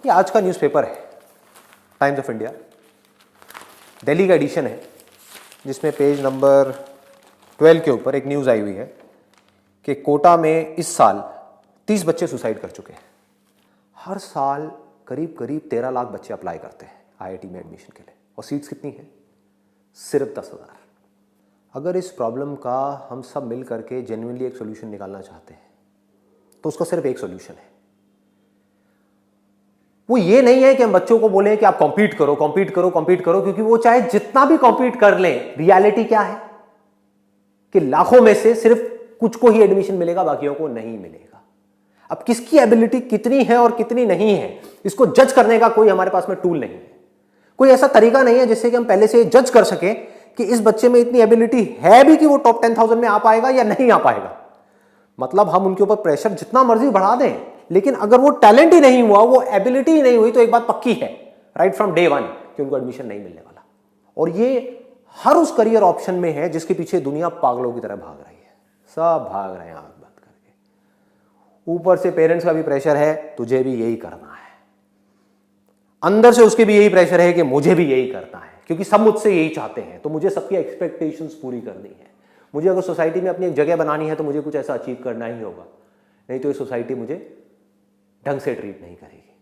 ये आज का न्यूज़पेपर है, टाइम्स ऑफ इंडिया, दिल्ली का एडिशन है, जिसमें पेज नंबर 12 के ऊपर एक न्यूज़ आई हुई है कि कोटा में इस साल 30 बच्चे सुसाइड कर चुके हैं। हर साल करीब करीब 13 लाख बच्चे अप्लाई करते हैं आईआईटी में एडमिशन के लिए, और सीट्स कितनी हैं? सिर्फ 10,000। अगर इस प्रॉब्लम का हम सब मिल करके जेन्युइनली एक सोल्यूशन निकालना चाहते हैं तो उसका सिर्फ एक सोल्यूशन है। वो ये नहीं है कि हम बच्चों को बोलें कि आप कॉम्पीट करो कॉम्पीट करो कॉम्पीट करो, क्योंकि वो चाहे जितना भी कॉम्पीट कर लें, रियलिटी क्या है कि लाखों में से सिर्फ कुछ को ही एडमिशन मिलेगा, बाकियों को नहीं मिलेगा। अब किसकी एबिलिटी कितनी है और कितनी नहीं है, इसको जज करने का कोई हमारे पास में टूल नहीं है। कोई ऐसा तरीका नहीं है जिससे कि हम पहले से जज कर सकें कि इस बच्चे में इतनी एबिलिटी है भी कि वो टॉप 10,000 में आ पाएगा या नहीं आ पाएगा। मतलब हम उनके ऊपर प्रेशर जितना मर्जी बढ़ा दें, लेकिन अगर वो टैलेंट ही नहीं हुआ, वो एबिलिटी ही नहीं हुई, तो एक बात पक्की है राइट फ्रॉम डे वन कि उनको एडमिशन नहीं मिलने वाला। और ये हर उस करियर ऑप्शन में है जिसके पीछे दुनिया पागलों की तरह भाग रही है। सब भाग रहे हैं आंख बंद करके। ऊपर से पेरेंट्स का भी प्रेशर है, तुझे भी यही करना है। अंदर से उसके भी यही प्रेशर है कि मुझे भी यही करना है, क्योंकि सब मुझसे यही चाहते हैं, तो मुझे सबकी एक्सपेक्टेशंस पूरी करनी है। मुझे अगर सोसाइटी में अपनी एक जगह बनानी है तो मुझे कुछ ऐसा अचीव करना ही होगा, नहीं तो ये सोसाइटी मुझे ढंग से ट्रीट नहीं करेगी।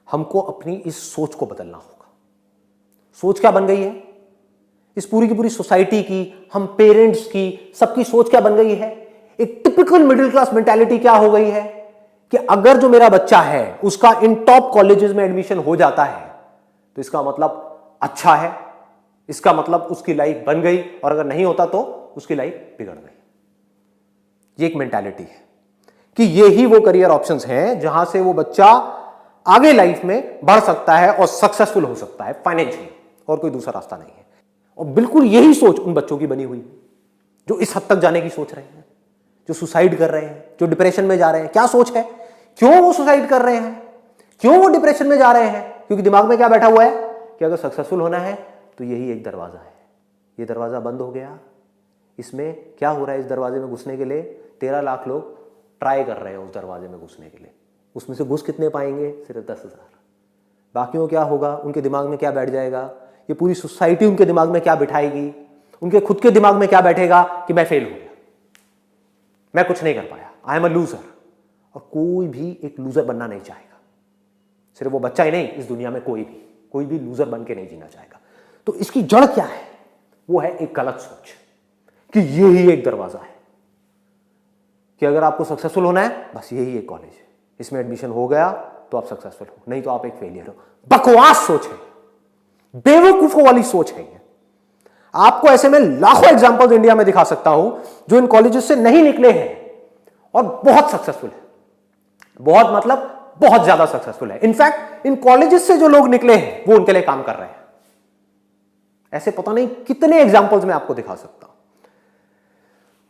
हमको अपनी इस सोच को बदलना होगा। सोच क्या बन गई है इस पूरी की पूरी सोसाइटी की, हम पेरेंट्स की, सबकी सोच क्या बन गई है? एक टिपिकल मिडिल क्लास मेंटालिटी क्या हो गई है कि अगर जो मेरा बच्चा है उसका इन टॉप कॉलेजेस में एडमिशन हो जाता है तो इसका मतलब अच्छा है, इसका मतलब उसकी लाइफ बन गई, और अगर नहीं होता तो उसकी लाइफ बिगड़ गई। ये एक मेंटालिटी है कि ये ही वो करियर ऑप्शंस हैं जहां से वो बच्चा आगे लाइफ में बढ़ सकता है और सक्सेसफुल हो सकता है फाइनेंशियली, और कोई दूसरा रास्ता नहीं है। और बिल्कुल यही सोच उन बच्चों की बनी हुई है जो इस हद तक जाने की सोच रहे हैं, जो सुसाइड कर रहे हैं, जो डिप्रेशन में जा रहे हैं। क्या सोच है? क्यों वो सुसाइड कर रहे हैं? क्यों वो डिप्रेशन में जा रहे हैं? क्योंकि दिमाग में क्या बैठा हुआ है कि अगर सक्सेसफुल होना है तो यही एक दरवाजा है, ये दरवाजा बंद हो गया। इसमें क्या हो रहा है? इस दरवाजे में घुसने के लिए 13 लाख लोग ट्राई कर रहे हैं उस दरवाजे में घुसने के लिए। उसमें से घुस कितने पाएंगे? सिर्फ 10,000। बाकियों क्या होगा? उनके दिमाग में क्या बैठ जाएगा? ये पूरी सोसाइटी उनके दिमाग में क्या बिठाएगी? उनके खुद के दिमाग में क्या बैठेगा कि मैं फेल हो गया, मैं कुछ नहीं कर पाया, आई एम अ लूजर। और कोई भी एक लूजर बनना नहीं चाहेगा। सिर्फ वो बच्चा ही नहीं, इस दुनिया में कोई भी लूजर बन के नहीं जीना चाहेगा। तो इसकी जड़ क्या है? वो है एक गलत सोच कि ये ही एक दरवाजा है कि अगर आपको सक्सेसफुल होना है बस यही एक कॉलेज है, इसमें एडमिशन हो गया तो आप सक्सेसफुल हो, नहीं तो आप एक फेलियर हो। बकवास सोच है, बेवकूफों वाली सोच है। आपको ऐसे में लाखों एग्जांपल्स इंडिया में दिखा सकता हूं जो इन कॉलेजेस से नहीं निकले हैं और बहुत सक्सेसफुल है। बहुत मतलब बहुत ज्यादा सक्सेसफुल है। इनफैक्ट इन कॉलेजेस से जो लोग निकले हैं वो उनके लिए काम कर रहे हैं। ऐसे पता नहीं कितने एग्जांपल्स मैं आपको दिखा सकता हूं।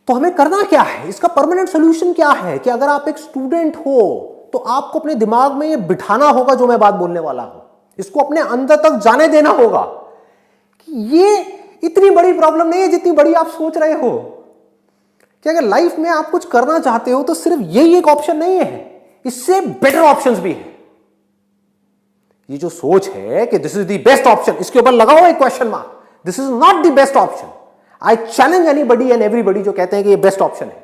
तो हमें करना क्या है? इसका परमानेंट सॉल्यूशन क्या है कि अगर आप एक स्टूडेंट हो तो आपको अपने दिमाग में ये बिठाना होगा जो मैं बात बोलने वाला हूं, इसको अपने अंदर तक जाने देना होगा कि ये इतनी बड़ी प्रॉब्लम नहीं है जितनी बड़ी आप सोच रहे हो। कि अगर लाइफ में आप कुछ करना चाहते हो तो सिर्फ यही एक ऑप्शन नहीं है, इससे बेटर ऑप्शंस भी हैं। ये जो सोच है कि this is the best option, इसके ऊपर लगाओ एक question mark. This is not the best option. I challenge anybody and everybody जो कहते हैं कि ये बेस्ट ऑप्शन है,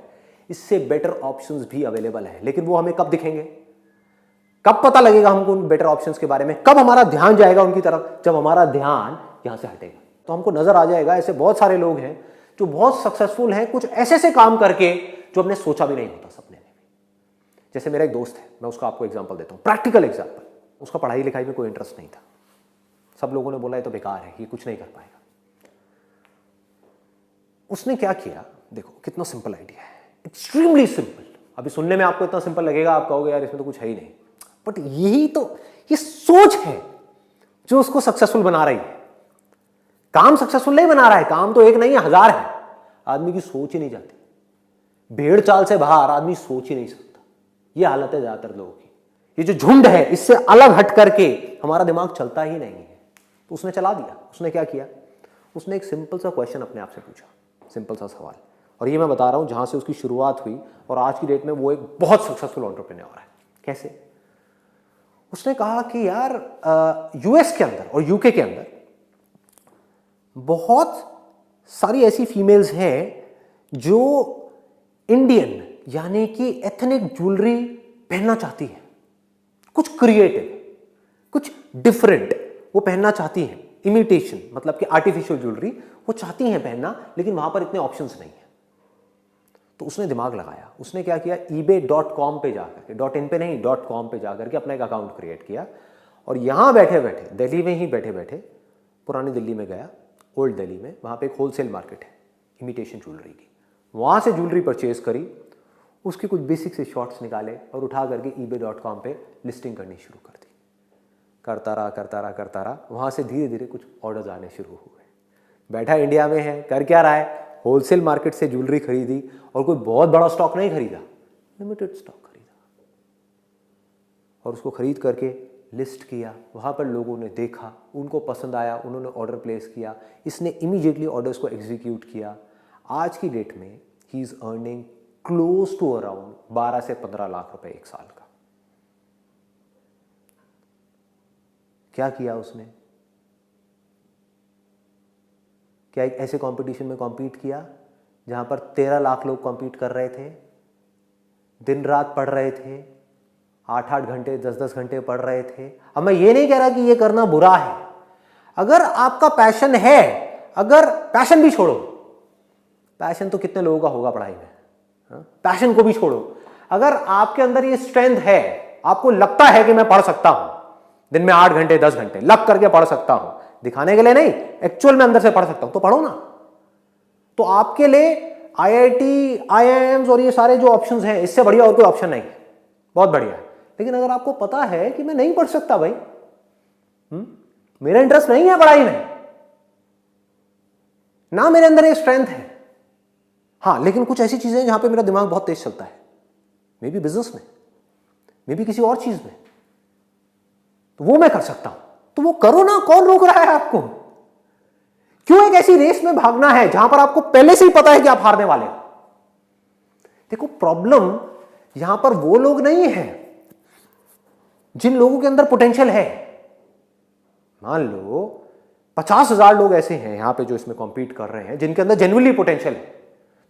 इससे बेटर ऑप्शंस भी अवेलेबल है। लेकिन वो हमें कब दिखेंगे? कब पता लगेगा हमको उन बेटर ऑप्शंस के बारे में? कब हमारा ध्यान जाएगा उनकी तरफ? जब हमारा ध्यान यहां से हटेगा तो हमको नजर आ जाएगा ऐसे बहुत सारे लोग हैं जो बहुत सक्सेसफुल हैं कुछ ऐसे से काम करके जो हमने सोचा भी नहीं होता सपने में। जैसे मेरा एक दोस्त है, मैं उसका आपको एग्जांपल देता हूं, प्रैक्टिकल एग्जांपल। उसका पढ़ाई लिखाई में कोई इंटरेस्ट नहीं था, सब लोगों ने बोला ये तो बेकार है, ये कुछ नहीं कर पाएगा। उसने क्या किया? देखो कितना सिंपल आइडिया है, एक्सट्रीमली सिंपल। अभी सुनने में आपको इतना सिंपल लगेगा, आप कहोगे यार इसमें तो कुछ है ही नहीं, बट यही तो ये सोच है जो उसको सक्सेसफुल बना रही है। काम सक्सेसफुल नहीं बना रहा है, काम तो एक नहीं है, 1000 है। आदमी की सोच ही नहीं जाती, भेड़ चाल से बाहर आदमी सोच ही नहीं सकता। ये हालत है ज्यादातर लोगों की। ये जो झुंड है इससे अलग हट करके हमारा दिमाग चलता ही नहीं है। तो उसने चला दिया। उसने क्या किया? उसने एक सिंपल सा क्वेश्चन अपने आप से पूछा, सिंपल सा सवाल। और ये मैं बता रहा हूं जहां से उसकी शुरुआत हुई और आज की डेट में वो एक बहुत सक्सेसफुल एंटरप्रेन्योर है। कैसे? उसने कहा कि यार यूएस के अंदर और यूके के अंदर बहुत सारी ऐसी फीमेल्स हैं जो इंडियन यानी कि एथनिक ज्वेलरी पहनना चाहती हैं, कुछ क्रिएटिव, कुछ डिफरेंट वो पहनना चाहती हैं, इमिटेशन मतलब कि आर्टिफिशियल ज्वेलरी वो चाहती हैं पहनना, लेकिन वहां पर इतने ऑप्शंस नहीं है। तो उसने दिमाग लगाया, उसने क्या किया, ebay.com पे जाकर के, .in पे नहीं .com पे जाकर के अपना एक अकाउंट क्रिएट किया और यहां बैठे बैठे, दिल्ली में ही बैठे बैठे, पुरानी दिल्ली में गया, ओल्ड दिल्ली में, वहां पे एक होलसेल मार्केट है इमिटेशन ज्वेलरी की, वहां से ज्वेलरी परचेज करी, उसके कुछ बेसिक से शॉट्स निकाले और उठा करके ebay.com पे लिस्टिंग करनी शुरू कर दी। करता रहा, वहां से धीरे धीरे कुछ ऑर्डर्स आने शुरू हुए। बैठा इंडिया में है, कर क्या रहा है, होलसेल मार्केट से ज्वेलरी खरीदी और कोई बहुत बड़ा स्टॉक नहीं खरीदा, लिमिटेड स्टॉक खरीदा और उसको खरीद करके लिस्ट किया। वहां पर लोगों ने देखा, उनको पसंद आया, उन्होंने ऑर्डर प्लेस किया, इसने इमीडिएटली ऑर्डर्स को एग्जीक्यूट किया। आज की डेट में he is earning close to around 12 से 15 लाख रुपए एक साल का। क्या किया उसने, क्या एक ऐसे कंपटीशन में कॉम्पीट किया जहां पर 13 लाख लोग कॉम्पीट कर रहे थे, दिन रात पढ़ रहे थे, 8-8 घंटे 10-10 घंटे पढ़ रहे थे। अब मैं ये नहीं कह रहा कि ये करना बुरा है, अगर आपका पैशन है, अगर पैशन भी छोड़ो, पैशन तो कितने लोगों का होगा पढ़ाई में, पैशन को भी छोड़ो, अगर आपके अंदर ये स्ट्रेंथ है, आपको लगता है कि मैं पढ़ सकता हूं दिन में 8 घंटे 10 घंटे लग करके पढ़ सकता हूं, दिखाने के लिए नहीं, एक्चुअल में अंदर से पढ़ सकता हूं, तो पढ़ो ना। तो आपके लिए आईआईटी, आईआईएम्स और ये सारे जो ऑप्शंस हैं, इससे बढ़िया और कोई ऑप्शन नहीं है, बहुत बढ़िया है। लेकिन अगर आपको पता है कि मैं नहीं पढ़ सकता भाई, मेरा इंटरेस्ट नहीं है पढ़ाई में, ना मेरे अंदर ये स्ट्रेंथ है, हाँ, लेकिन कुछ ऐसी चीजें जहां पे मेरा दिमाग बहुत तेज चलता है, मे बी बिजनेस में, मे बी किसी और चीज में, तो वो मैं कर सकता हूं, तो वो करो ना, कौन रोक रहा है आपको? क्यों एक ऐसी रेस में भागना है जहां पर आपको पहले से ही पता है कि आप हारने वाले हो? देखो, प्रॉब्लम यहां पर वो लोग नहीं है जिन लोगों के अंदर पोटेंशियल है। मान लो 50,000 लोग ऐसे हैं यहां पे जो इसमें कॉम्पीट कर रहे हैं जिनके अंदर जेन्युइनली पोटेंशियल है,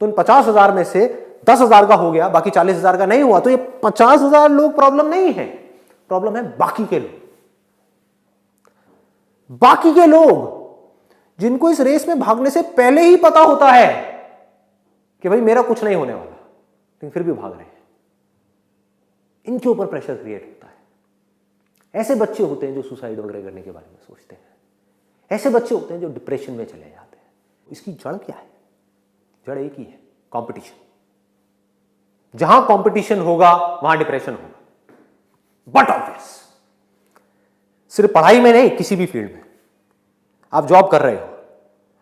तो उन 50,000 में से 10,000 का हो गया, बाकी 40,000 का नहीं हुआ, तो ये 50,000 लोग प्रॉब्लम नहीं है, प्रॉब्लम है बाकी के लोग। बाकी के लोग जिनको इस रेस में भागने से पहले ही पता होता है कि भाई मेरा कुछ नहीं होने वाला, लेकिन फिर भी भाग रहे हैं, इनके ऊपर प्रेशर क्रिएट होता है। ऐसे बच्चे होते हैं जो सुसाइड वगैरह करने के बारे में सोचते हैं, ऐसे बच्चे होते हैं जो डिप्रेशन में चले जाते हैं। इसकी जड़ क्या है? जड़ एक ही है, कंपटीशन। जहां कंपटीशन होगा वहां डिप्रेशन होगा, बट ऑब्वियस, सिर्फ पढ़ाई में नहीं, किसी भी फील्ड में आप जॉब कर रहे हो,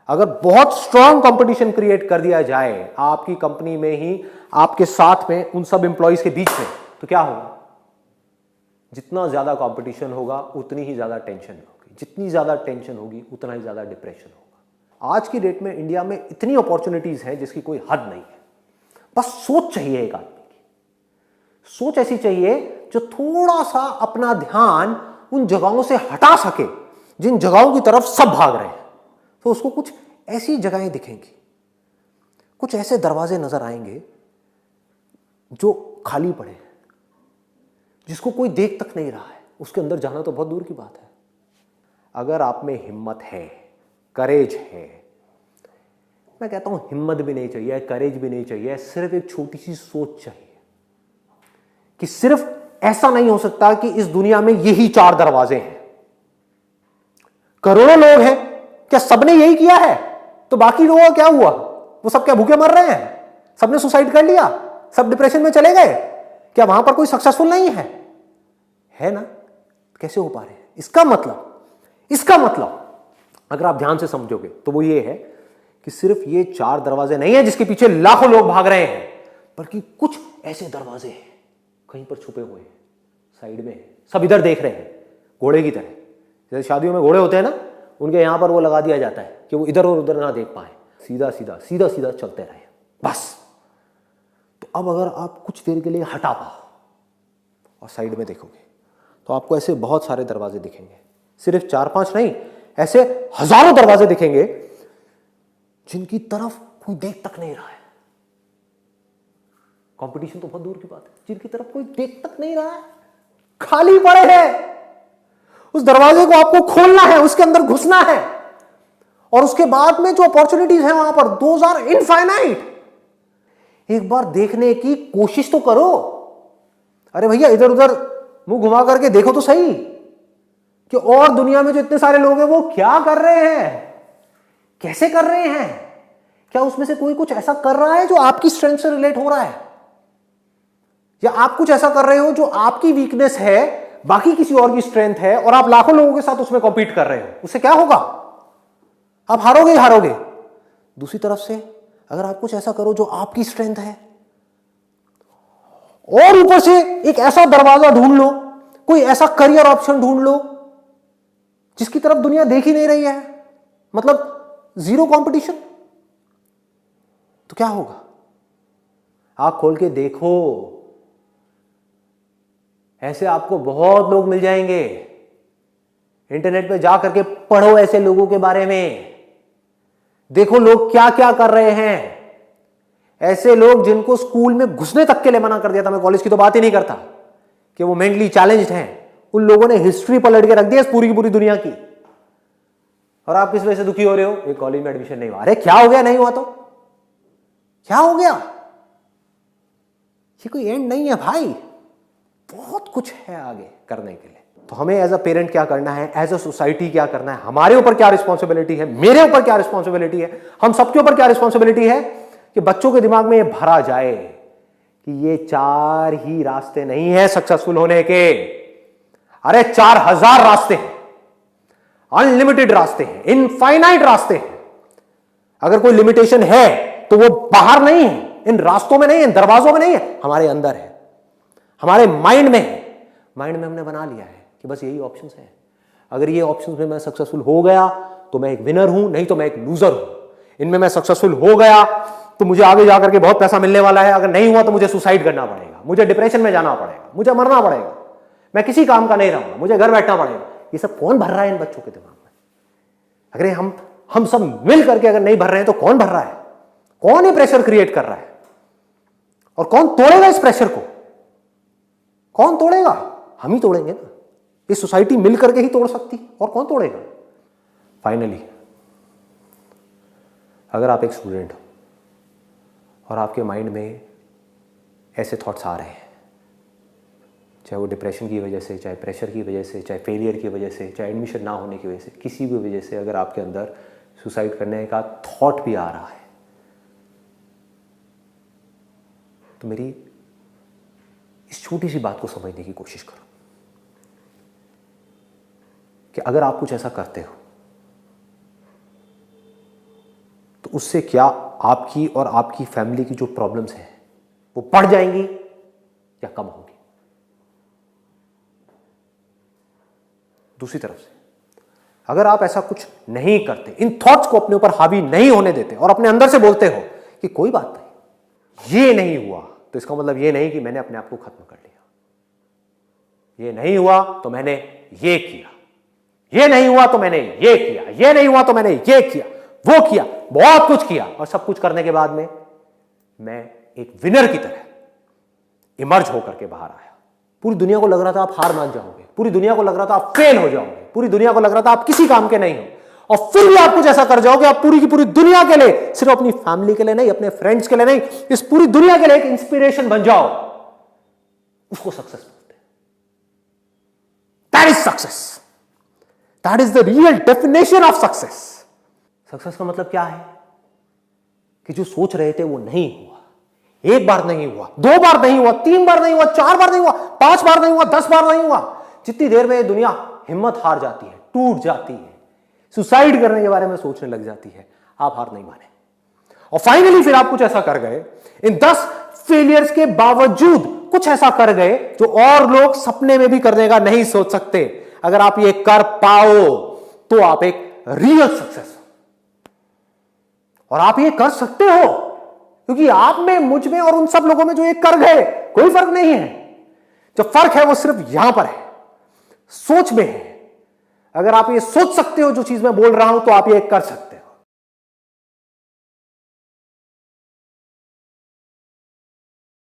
अगर बहुत स्ट्रांग कंपटीशन क्रिएट कर दिया जाए आपकी कंपनी में ही, आपके साथ में, उन सब एम्प्लॉइज के बीच में, तो क्या होगा? जितना ज्यादा कंपटीशन होगा उतनी ही ज्यादा टेंशन होगी, जितनी ज्यादा टेंशन होगी उतना ही ज्यादा डिप्रेशन होगा। आज की डेट में इंडिया में इतनी अपॉर्चुनिटीज हैं जिसकी कोई हद नहीं है, बस सोच चाहिए एक आदमी की, सोच ऐसी चाहिए जो थोड़ा सा अपना ध्यान उन जगहों से हटा सके जिन जगहों की तरफ सब भाग रहे हैं। तो उसको कुछ ऐसी जगहें दिखेंगी, कुछ ऐसे दरवाजे नजर आएंगे जो खाली पड़े हैं, जिसको कोई देख तक नहीं रहा है, उसके अंदर जाना तो बहुत दूर की बात है। अगर आप में हिम्मत है, करेज है, मैं कहता हूं हिम्मत भी नहीं चाहिए, करेज भी नहीं चाहिए, सिर्फ एक छोटी सी सोच चाहिए कि सिर्फ ऐसा नहीं हो सकता कि इस दुनिया में यही 4 दरवाजे हैं। करोड़ों लोग हैं, क्या सबने यही किया है? तो बाकी लोगों का क्या हुआ? वो सब क्या भूखे मर रहे हैं? सबने सुसाइड कर लिया, सब डिप्रेशन में चले गए? क्या वहां पर कोई सक्सेसफुल नहीं है? है ना? कैसे हो पा रहे हैं? इसका मतलब अगर आप ध्यान से समझोगे तो वो ये है कि सिर्फ ये 4 दरवाजे नहीं है जिसके पीछे लाखों लोग भाग रहे हैं, बल्कि कुछ ऐसे दरवाजे हैं कहीं पर छुपे हुए हैं, साइड में, सब इधर देख रहे हैं, घोड़े की तरह। जैसे शादियों में घोड़े होते हैं ना, उनके यहां पर वो लगा दिया जाता है कि वो इधर और उधर ना देख पाए, सीधा सीधा सीधा सीधा चलते रहे बस। तो अब अगर आप कुछ देर के लिए हटा पाओ और साइड में देखोगे तो आपको ऐसे बहुत सारे दरवाजे दिखेंगे, सिर्फ 4-5 नहीं, ऐसे हजारों दरवाजे दिखेंगे जिनकी तरफ कोई देख तक नहीं रहा है। कंपटीशन तो बहुत दूर की बात है, जिनकी तरफ कोई देख तक नहीं रहा है, खाली पड़े हैं। उस दरवाजे को आपको खोलना है, उसके अंदर घुसना है, और उसके बाद में जो अपॉर्चुनिटीज हैं वहां पर, दोज आर इनफाइनाइट। एक बार देखने की कोशिश तो करो। अरे भैया इधर उधर मुंह घुमा करके देखो तो सही कि और दुनिया में जो इतने सारे लोग हैं वो क्या कर रहे हैं, कैसे कर रहे हैं। क्या उसमें से कोई कुछ ऐसा कर रहा है जो आपकी स्ट्रेंथ से रिलेट हो रहा है, या आप कुछ ऐसा कर रहे हो जो आपकी वीकनेस है, बाकी किसी और की स्ट्रेंथ है, और आप लाखों लोगों के साथ उसमें कॉम्पीट कर रहे हो। उससे क्या होगा, आप हारोगे ही हारोगे। दूसरी तरफ से अगर आप कुछ ऐसा करो जो आपकी स्ट्रेंथ है, और ऊपर से एक ऐसा दरवाजा ढूंढ लो, कोई ऐसा करियर ऑप्शन ढूंढ लो जिसकी तरफ दुनिया देख ही नहीं रही है, मतलब जीरो कंपटीशन, तो क्या होगा। आंख खोल के देखो, ऐसे आपको बहुत लोग मिल जाएंगे। इंटरनेट पे जा करके पढ़ो ऐसे लोगों के बारे में, देखो लोग क्या क्या कर रहे हैं। ऐसे लोग जिनको स्कूल में घुसने तक के लिए मना कर दिया था, मैं कॉलेज की तो बात ही नहीं करता, कि वो मेंटली चैलेंज्ड हैं, उन लोगों ने हिस्ट्री पलट के रख दी है पूरी की पूरी दुनिया की। और आप किस वजह से दुखी हो रहे हो, एक कॉलेज में एडमिशन नहीं हुआ। अरे क्या हो गया, नहीं हुआ तो क्या हो गया, ये कोई एंड नहीं है भाई, बहुत कुछ है आगे करने के लिए। तो हमें एज अ पेरेंट क्या करना है, एज अ सोसाइटी क्या करना है, हमारे ऊपर क्या रिस्पॉन्सिबिलिटी है, मेरे ऊपर क्या रिस्पॉन्सिबिलिटी है, हम सबके ऊपर क्या रिस्पॉन्सिबिलिटी है कि बच्चों के दिमाग में ये भरा जाए कि ये 4 ही रास्ते नहीं है सक्सेसफुल होने के। अरे 4000 रास्ते हैं, अनलिमिटेड रास्ते हैं, इनफाइनाइट रास्ते हैं। अगर कोई लिमिटेशन है तो वो बाहर नहीं है, इन रास्तों में नहीं है, इन दरवाजों में नहीं है, हमारे अंदर है, हमारे माइंड में है। माइंड में हमने बना लिया है कि बस यही ऑप्शंस हैं, अगर ये ऑप्शंस में मैं सक्सेसफुल हो गया तो मैं एक विनर हूं, नहीं तो मैं एक लूजर हूं। इनमें मैं सक्सेसफुल हो गया तो मुझे आगे जाकर के बहुत पैसा मिलने वाला है, अगर नहीं हुआ तो मुझे सुसाइड करना पड़ेगा, मुझे डिप्रेशन में जाना पड़ेगा, मुझे मरना पड़ेगा, मैं किसी काम का नहीं रहूंगा, मुझे घर बैठना पड़ेगा। ये सब कौन भर रहा है इन बच्चों के दिमाग में? अगर हम सब मिल करके अगर नहीं भर रहे हैं तो कौन भर रहा है? कौन ये प्रेशर क्रिएट कर रहा है, और कौन तोड़ेगा इस प्रेशर को? कौन तोड़ेगा? हम ही तोड़ेंगे ना, ये सोसाइटी मिल करके ही तोड़ सकती, और कौन तोड़ेगा? फाइनली, अगर आप एक स्टूडेंट हो और आपके माइंड में ऐसे थॉट्स आ रहे हैं, चाहे वो डिप्रेशन की वजह से, चाहे प्रेशर की वजह से, चाहे फेलियर की वजह से, चाहे एडमिशन ना होने की वजह से, किसी भी वजह से अगर आपके अंदर सुसाइड करने का थॉट भी आ रहा है, तो मेरी इस छोटी सी बात को समझने की कोशिश करो कि अगर आप कुछ ऐसा करते हो तो उससे क्या आपकी और आपकी फैमिली की जो प्रॉब्लम्स हैं वो बढ़ जाएंगी या कम होंगी? दूसरी तरफ से, अगर आप ऐसा कुछ नहीं करते, इन थॉट्स को अपने ऊपर हावी नहीं होने देते और अपने अंदर से बोलते हो कि कोई बात नहीं, ये नहीं हुआ तो इसका मतलब ये नहीं कि मैंने अपने आप को खत्म कर लिया, ये नहीं हुआ तो मैंने ये किया, ये नहीं हुआ तो मैंने ये किया, ये नहीं हुआ तो मैंने ये किया, वो किया, बहुत कुछ किया, और सब कुछ करने के बाद में मैं एक विनर की तरह इमर्ज होकर के बाहर आया। पूरी दुनिया को लग रहा था आप हार मान जाओगे, पूरी दुनिया को लग रहा था आप फेल हो जाओगे, पूरी दुनिया को लग रहा था आप किसी काम के नहीं हो, और फिर भी आप कुछ ऐसा कर जाओगे, आप पूरी की पूरी दुनिया के लिए, सिर्फ अपनी फैमिली के लिए नहीं, अपने फ्रेंड्स के लिए नहीं, इस पूरी दुनिया के लिए एक इंस्पिरेशन बन जाओ। उसको सक्सेस बोलते हैं। That is success, that is the real definition of success. Success का मतलब क्या है कि जो सोच रहे थे वो नहीं हुआ, एक बार नहीं हुआ, 2 बार नहीं हुआ, 3 बार नहीं हुआ, 4 बार नहीं हुआ, 5 बार नहीं हुआ, 10 बार नहीं हुआ। जितनी देर में दुनिया हिम्मत हार जाती है, टूट जाती है, सुसाइड करने के बारे में सोचने लग जाती है, आप हार नहीं माने, और फाइनली फिर आप कुछ ऐसा कर गए, इन 10 फेलियर्स के बावजूद कुछ ऐसा कर गए जो और लोग सपने में भी करने का नहीं सोच सकते। अगर आप ये कर पाओ तो आप एक रियल सक्सेस, और आप ये कर सकते हो क्योंकि आप में, मुझ में और उन सब लोगों में जो ये कर गए, कोई फर्क नहीं है। जो फर्क है वो सिर्फ यहां पर है, सोच में है। अगर आप ये सोच सकते हो जो चीज मैं बोल रहा हूं तो आप ये कर सकते हो।